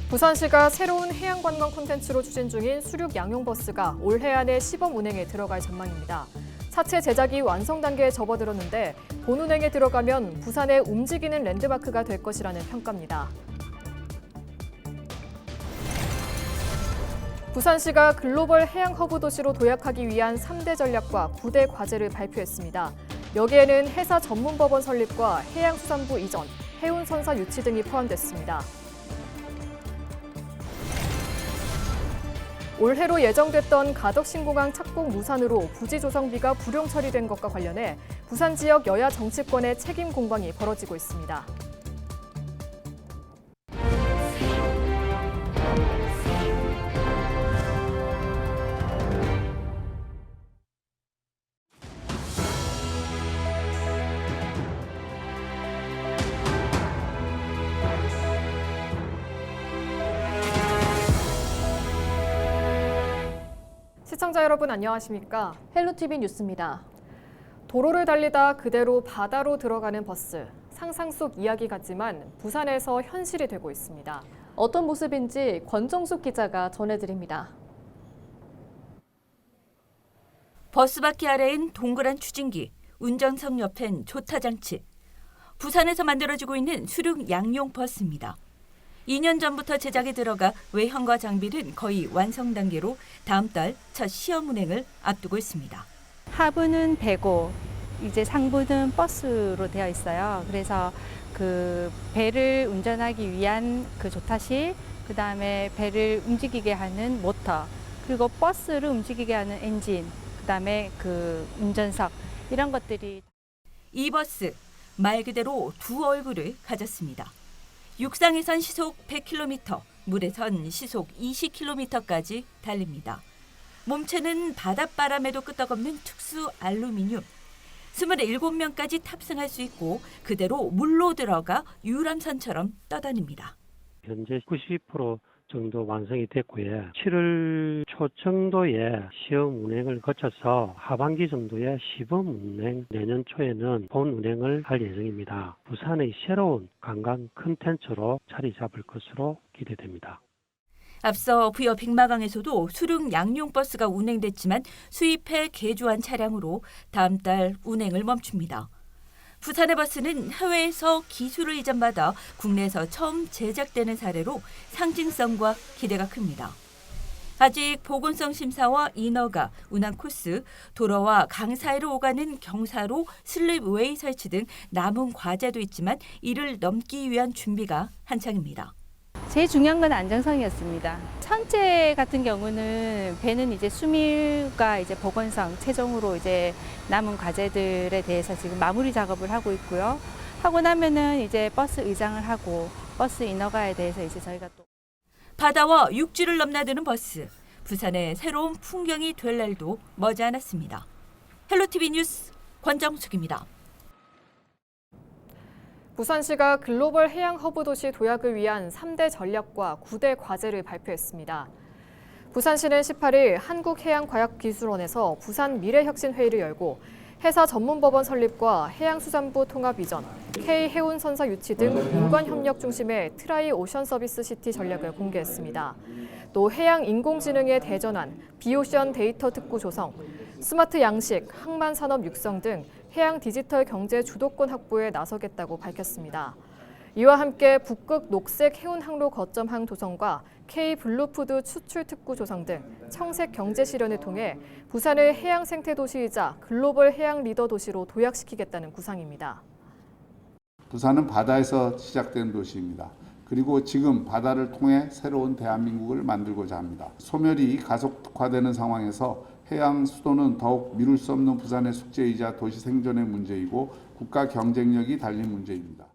부산시가 새로운 해양관광 콘텐츠로 추진 중인 수륙 양용버스가 올해 안에 시범 운행에 들어갈 전망입니다. 차체 제작이 완성 단계에 접어들었는데 본운행에 들어가면 부산의 움직이는 랜드마크가 될 것이라는 평가입니다. 부산시가 글로벌 해양 허브 도시로 도약하기 위한 3대 전략과 9대 과제를 발표했습니다. 여기에는 해사 전문법원 설립과 해양수산부 이전, 해운선사 유치 등이 포함됐습니다. 올해로 예정됐던 가덕신공항 착공 무산으로 부지 조성비가 불용 처리된 것과 관련해 부산 지역 여야 정치권의 책임 공방이 벌어지고 있습니다. 시청자 여러분 안녕하십니까? 헬로티비 뉴스입니다. 도로를 달리다 그대로 바다로 들어가는 버스. 상상 속 이야기 같지만 부산에서 현실이 되고 있습니다. 어떤 모습인지 권정숙 기자가 전해드립니다. 버스 바퀴 아래엔 동그란 추진기, 운전석 옆엔 조타장치. 부산에서 만들어지고 있는 수륙 양용 버스입니다. 2년 전부터 제작에 들어가 외형과 장비는 거의 완성 단계로 다음 달 첫 시험 운행을 앞두고 있습니다. 하부는 배고 이제 상부는 버스로 되어 있어요. 그래서 그 배를 운전하기 위한 그 조타실, 그다음에 배를 움직이게 하는 모터, 그리고 버스를 움직이게 하는 엔진, 그다음에 그 운전석 이런 것들이. 이 버스 말 그대로 두 얼굴을 가졌습니다. 육상에선 시속 100km, 물에선 시속 20km까지 달립니다. 몸체는 바닷바람에도 끄떡없는 특수 알루미늄. 27명까지 탑승할 수 있고 그대로 물로 들어가 유람선처럼 떠다닙니다. 현재 90% 정도 완성이 됐고요. 7월 초 정도에 시험 운행을 거쳐서 하반기 정도에 시범 운행, 내년 초에는 본 운행을 할 예정입니다. 부산의 새로운 관광 콘텐츠로 자리 잡을 것으로 기대됩니다. 앞서 부여 백마강에서도 수륙 양용버스가 운행됐지만 수입해 개조한 차량으로 다음 달 운행을 멈춥니다. 부산의 버스는 해외에서 기술을 이전받아 국내에서 처음 제작되는 사례로 상징성과 기대가 큽니다. 아직 보건성 심사와 인허가, 운항 코스, 도로와 강 사이로 오가는 경사로 슬립웨이 설치 등 남은 과제도 있지만 이를 넘기 위한 준비가 한창입니다. 제일 중요한 건 안정성이었습니다. 선체 같은 경우는 배는 이제 수밀과 이제 보건성 최종으로 이제 남은 과제들에 대해서 지금 마무리 작업을 하고 있고요. 하고 나면은 이제 버스 의장을 하고 버스 인허가에 대해서 이제 저희가 또 바다와 육지를 넘나드는 버스. 부산의 새로운 풍경이 될 날도 머지않았습니다. 헬로티비 뉴스 권정숙입니다. 부산시가 글로벌 해양 허브 도시 도약을 위한 3대 전략과 9대 과제를 발표했습니다. 부산시는 18일 한국해양과학기술원에서 부산 미래혁신회의를 열고 해사 전문법원 설립과 해양수산부 통합 이전, K해운선사 유치 등 민관협력 중심의 트라이 오션 서비스 시티 전략을 공개했습니다. 또 해양 인공지능의 대전환, 비오션 데이터 특구 조성, 스마트 양식, 항만 산업 육성 등 해양 디지털 경제 주도권 확보에 나서겠다고 밝혔습니다. 이와 함께 북극 녹색 해운 항로 거점항 조성과 K 블루푸드 수출 특구 조성 등 청색 경제 실현을 통해 부산을 해양 생태 도시이자 글로벌 해양 리더 도시로 도약시키겠다는 구상입니다. 부산은 바다에서 시작된 도시입니다. 그리고 지금 바다를 통해 새로운 대한민국을 만들고자 합니다. 소멸이 가속화되는 상황에서 해양 수도는 더욱 미룰 수 없는 부산의 숙제이자 도시 생존의 문제이고 국가 경쟁력이 달린 문제입니다.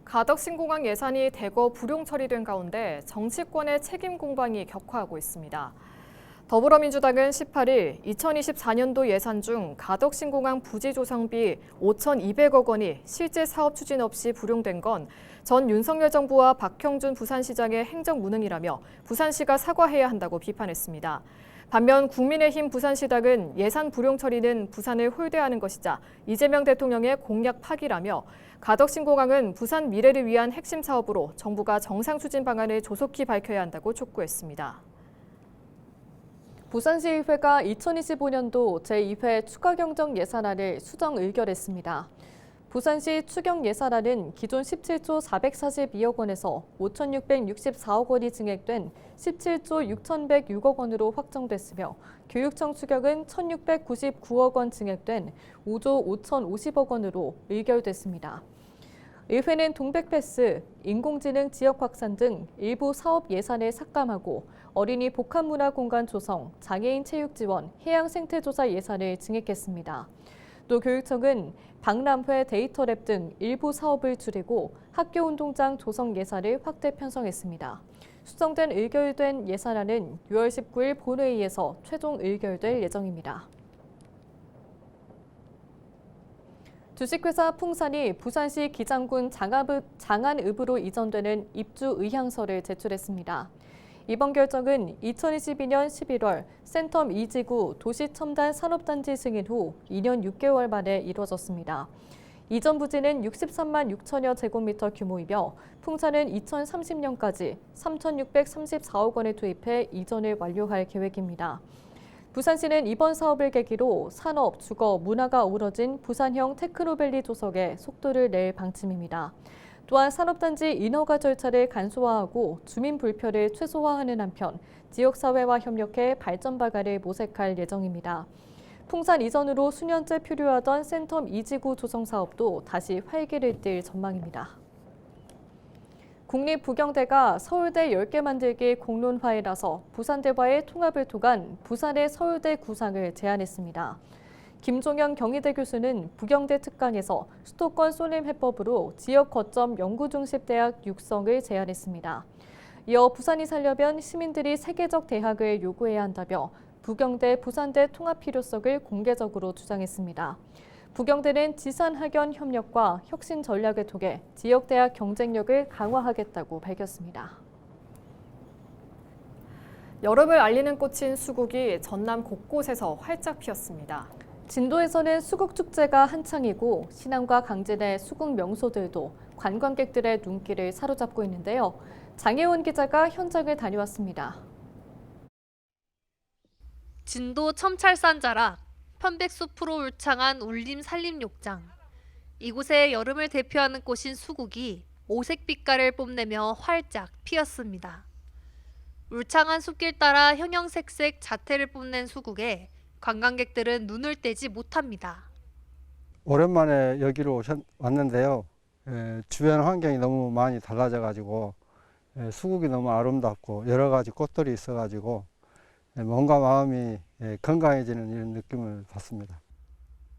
가덕신공항 예산이 대거 불용 처리된 가운데 정치권의 책임 공방이 격화하고 있습니다. 더불어민주당은 18일 2024년도 예산 중 가덕신공항 부지 조성비 5,200억 원이 실제 사업 추진 없이 불용된 건 전 윤석열 정부와 박형준 부산시장의 행정 무능이라며 부산시가 사과해야 한다고 비판했습니다. 반면 국민의힘 부산시당은 예산 불용 처리는 부산을 홀대하는 것이자 이재명 대통령의 공약 파기라며 가덕신공항은 부산 미래를 위한 핵심 사업으로 정부가 정상 추진 방안을 조속히 밝혀야 한다고 촉구했습니다. 부산시의회가 2025년도 제2회 추가경정 예산안을 수정 의결했습니다. 부산시 추경 예산안은 기존 17조 442억 원에서 5,664억 원이 증액된 17조 6,106억 원으로 확정됐으며 교육청 추경은 1,699억 원 증액된 5조 5,050억 원으로 의결됐습니다. 의회는 동백패스, 인공지능 지역 확산 등 일부 사업 예산을 삭감하고 어린이 복합문화공간 조성, 장애인 체육 지원, 해양 생태조사 예산을 증액했습니다. 또 교육청은 박람회, 데이터랩 등 일부 사업을 줄이고 학교운동장 조성 예산을 확대 편성했습니다. 수정된 의결된 예산안은 6월 19일 본회의에서 최종 의결될 예정입니다. 주식회사 풍산이 부산시 기장군 장안읍으로 이전되는 입주 의향서를 제출했습니다. 이번 결정은 2022년 11월 센텀 2지구 도시첨단 산업단지 승인 후 2년 6개월 만에 이루어졌습니다. 이전 부지는 63만 6천여 제곱미터 규모이며 풍산은 2030년까지 3,634억 원을 투입해 이전을 완료할 계획입니다. 부산시는 이번 사업을 계기로 산업, 주거, 문화가 어우러진 부산형 테크노밸리 조성에 속도를 낼 방침입니다. 또한 산업단지 인허가 절차를 간소화하고 주민 불편을 최소화하는 한편 지역사회와 협력해 발전 방안을 모색할 예정입니다. 풍산 이전으로 수년째 표류하던 센텀 2지구 조성 사업도 다시 활기를 띨 전망입니다. 국립부경대가 서울대 10개 만들기 공론화에 나서 부산대와의 통합을 통한 부산의 서울대 구상을 제안했습니다. 김종현 경희대 교수는 부경대 특강에서 수도권 쏠림 해법으로 지역 거점 연구 중심 대학 육성을 제안했습니다. 이어 부산이 살려면 시민들이 세계적 대학을 요구해야 한다며 부경대 부산대 통합 필요성을 공개적으로 주장했습니다. 부경대는 지산 학연 협력과 혁신 전략을 통해 지역 대학 경쟁력을 강화하겠다고 밝혔습니다. 여름을 알리는 꽃인 수국이 전남 곳곳에서 활짝 피었습니다. 진도에서는 수국축제가 한창이고 신안과 강진의 수국 명소들도 관광객들의 눈길을 사로잡고 있는데요. 장혜원 기자가 현장을 다녀왔습니다. 진도 첨찰산 자락, 편백숲으로 울창한 울림 산림욕장. 이곳에 여름을 대표하는 꽃인 수국이 오색 빛깔을 뽐내며 활짝 피었습니다. 울창한 숲길 따라 형형색색 자태를 뽐낸 수국에 관광객들은 눈을 떼지 못합니다. 오랜만에 여기로 왔는데요. 주변 환경이 너무 많이 달라져가지고 수국이 너무 아름답고 여러 가지 꽃들이 있어가지고 몸과 마음이 건강해지는 이런 느낌을 받습니다.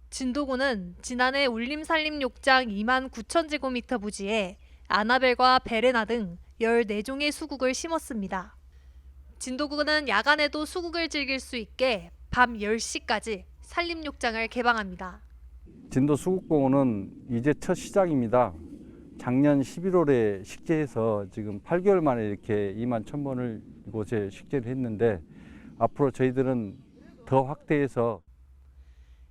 진도군은 지난해 울림산림욕장 2만 9천 제곱미터 부지에 아나벨과 베레나 등 14종의 수국을 심었습니다. 진도군은 야간에도 수국을 즐길 수 있게 밤 10시까지 산림욕장을 개방합니다. 진도 수국공원은 이제 첫 시작입니다. 작년 11월에 식재해서 지금 8개월 만에 이렇게 2만 1,000번을 이곳에 식재를 했는데 앞으로 저희들은 더 확대해서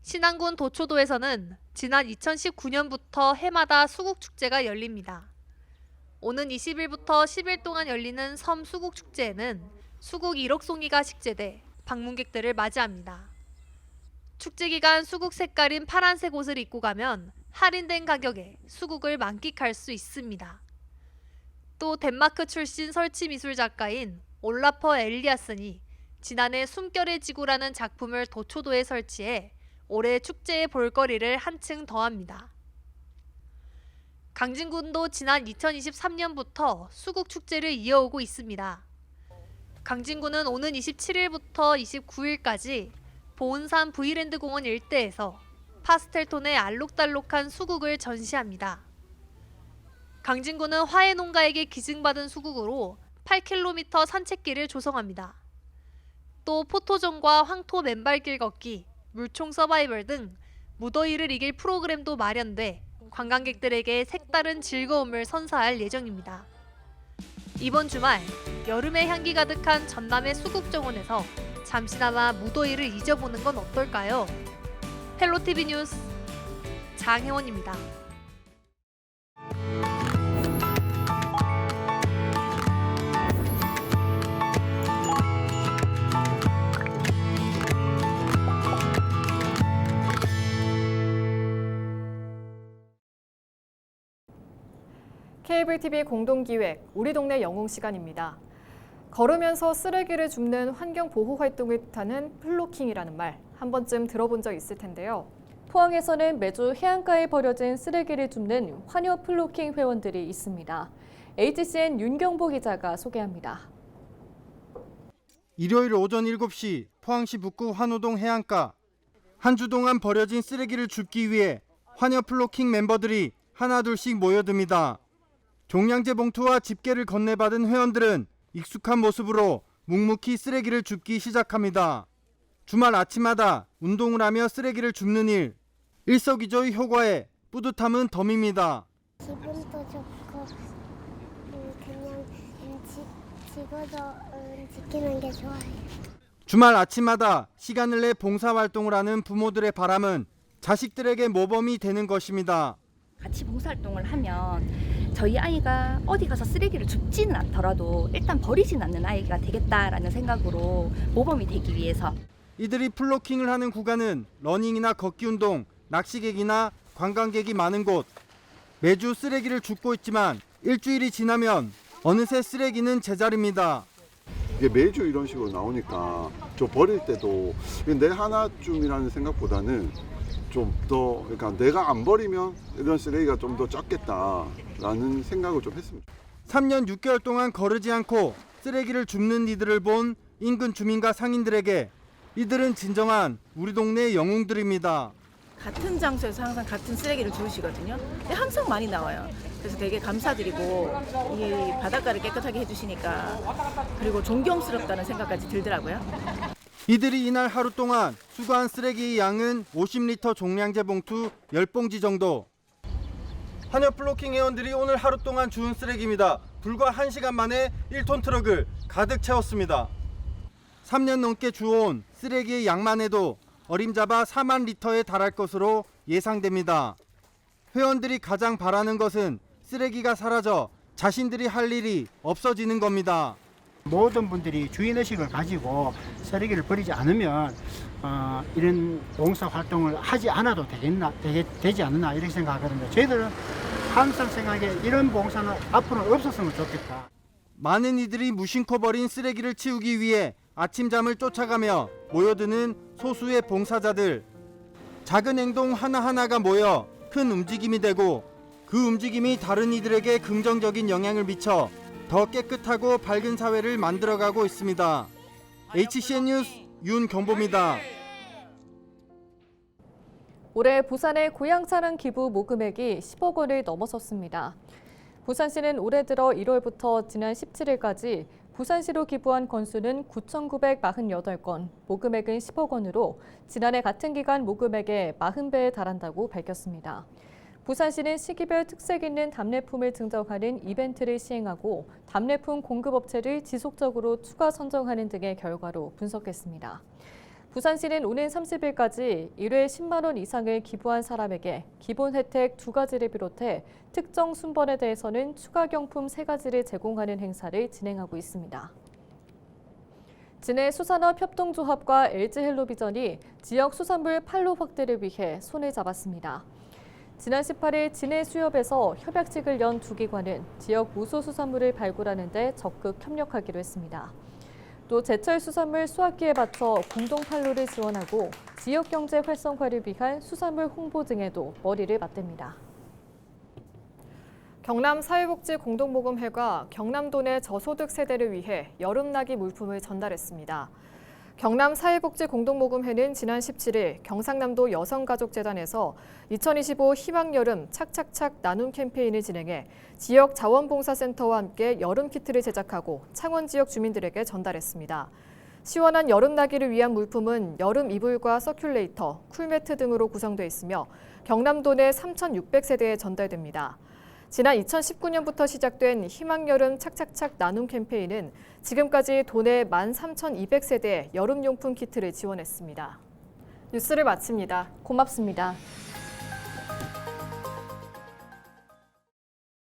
신안군 도초도에서는 지난 2019년부터 해마다 수국축제가 열립니다. 오는 20일부터 10일 동안 열리는 섬 수국축제에는 수국 1억 송이가 식재돼 방문객들을 맞이합니다. 축제 기간 수국 색깔인 파란색 옷을 입고 가면 할인된 가격에 수국을 만끽할 수 있습니다. 또 덴마크 출신 설치미술 작가인 올라퍼 엘리아슨이 지난해 숨결의 지구라는 작품을 도초도에 설치해 올해 축제의 볼거리를 한층 더합니다. 강진군도 지난 2023년부터 수국 축제를 이어오고 있습니다. 강진군은 오는 27일부터 29일까지 보은산 브이랜드 공원 일대에서 파스텔톤의 알록달록한 수국을 전시합니다. 강진군은 화훼 농가에게 기증받은 수국으로 8km 산책길을 조성합니다. 또 포토존과 황토 맨발길 걷기, 물총 서바이벌 등 무더위를 이길 프로그램도 마련돼 관광객들에게 색다른 즐거움을 선사할 예정입니다. 이번 주말 여름의 향기 가득한 전남의 수국정원에서 잠시나마 무더위를 잊어보는 건 어떨까요? 헬로티비 뉴스 장혜원입니다. 케이블 TV 공동기획 우리 동네 영웅 시간입니다. 걸으면서 쓰레기를 줍는 환경 보호 활동을 뜻하는 플로킹이라는 말 한 번쯤 들어본 적 있을 텐데요. 포항에서는 매주 해안가에 버려진 쓰레기를 줍는 환여 플로킹 회원들이 있습니다. HCN 윤경보 기자가 소개합니다. 일요일 오전 7시 포항시 북구 환호동 해안가. 한 주 동안 버려진 쓰레기를 줍기 위해 환여 플로킹 멤버들이 하나둘씩 모여듭니다. 종량제 봉투와 집게를 건네받은 회원들은 익숙한 모습으로 묵묵히 쓰레기를 줍기 시작합니다. 주말 아침마다 운동을 하며 쓰레기를 줍는 일. 일석이조의 효과에 뿌듯함은 덤입니다. 기분도 좋고 그냥 지구도 지키는 게 좋아요. 주말 아침마다 시간을 내 봉사활동을 하는 부모들의 바람은 자식들에게 모범이 되는 것입니다. 같이 봉사활동을 하면 저희 아이가 어디 가서 쓰레기를 줍지는 않더라도 일단 버리진 않는 아이가 되겠다라는 생각으로 모범이 되기 위해서. 이들이 플로킹을 하는 구간은 러닝이나 걷기 운동, 낚시객이나 관광객이 많은 곳. 매주 쓰레기를 줍고 있지만 일주일이 지나면 어느새 쓰레기는 제자리입니다. 이게 매주 이런 식으로 나오니까 저 버릴 때도 내 하나쯤이라는 생각보다는 좀 더, 그러니까 내가 안 버리면 이런 쓰레기가 좀 더 적겠다라는 생각을 좀 했습니다. 3년 6개월 동안 거르지 않고 쓰레기를 줍는 이들을 본 인근 주민과 상인들에게 이들은 진정한 우리 동네 영웅들입니다. 같은 장소에서 항상 같은 쓰레기를 주우시거든요. 근데 항상 많이 나와요. 그래서 되게 감사드리고 이 바닷가를 깨끗하게 해주시니까 그리고 존경스럽다는 생각까지 들더라고요. 이들이 이날 하루 동안 수거한 쓰레기의 양은 50리터 종량제 봉투 10봉지 정도. 환여 플로킹 회원들이 오늘 하루 동안 주운 쓰레기입니다. 불과 1시간 만에 1톤 트럭을 가득 채웠습니다. 3년 넘게 주워온 쓰레기의 양만 해도 어림잡아 4만 리터에 달할 것으로 예상됩니다. 회원들이 가장 바라는 것은 쓰레기가 사라져 자신들이 할 일이 없어지는 겁니다. 모든 분들이 주인의식을 가지고 쓰레기를 버리지 않으면 이런 봉사활동을 하지 않아도 되지 않나 이렇게 생각하거든요. 저희들은 항상 생각해 이런 봉사는 앞으로 없었으면 좋겠다. 많은 이들이 무심코 버린 쓰레기를 치우기 위해 아침잠을 쫓아가며 모여드는 소수의 봉사자들. 작은 행동 하나하나가 모여 큰 움직임이 되고 그 움직임이 다른 이들에게 긍정적인 영향을 미쳐 더 깨끗하고 밝은 사회를 만들어가고 있습니다. HCN 뉴스 윤경보입니다. 올해 부산의 고향자랑 기부 모금액이 10억 원을 넘어섰습니다. 부산시는 올해 들어 1월부터 지난 17일까지 부산시로 기부한 건수는 9,948건, 모금액은 10억 원으로 지난해 같은 기간 모금액의 40배에 달한다고 밝혔습니다. 부산시는 시기별 특색 있는 답례품을 증정하는 이벤트를 시행하고 답례품 공급업체를 지속적으로 추가 선정하는 등의 결과로 분석했습니다. 부산시는 오는 30일까지 1회 10만 원 이상을 기부한 사람에게 기본 혜택 2가지를 비롯해 특정 순번에 대해서는 추가 경품 3가지를 제공하는 행사를 진행하고 있습니다. 진해 수산업 협동조합과 LG헬로비전이 지역 수산물 판로 확대를 위해 손을 잡았습니다. 지난 18일 진해 수협에서 협약식을 연 두 기관은 지역 무소 수산물을 발굴하는 데 적극 협력하기로 했습니다. 또 제철 수산물 수확기에 맞춰 공동 판로를 지원하고 지역 경제 활성화를 위한 수산물 홍보 등에도 머리를 맞댑니다. 경남 사회복지 공동모금회가 경남도 내 저소득 세대를 위해 여름나기 물품을 전달했습니다. 경남 사회복지 공동모금회는 지난 17일 경상남도 여성가족재단에서 2025 희망여름 착착착 나눔 캠페인을 진행해 지역 자원봉사센터와 함께 여름 키트를 제작하고 창원 지역 주민들에게 전달했습니다. 시원한 여름나기를 위한 물품은 여름 이불과 서큘레이터, 쿨매트 등으로 구성되어 있으며 경남도 내 3,600세대에 전달됩니다. 지난 2019년부터 시작된 희망여름 착착착 나눔 캠페인은 지금까지 도내 13,200세대에 여름용품 키트를 지원했습니다. 뉴스를 마칩니다. 고맙습니다.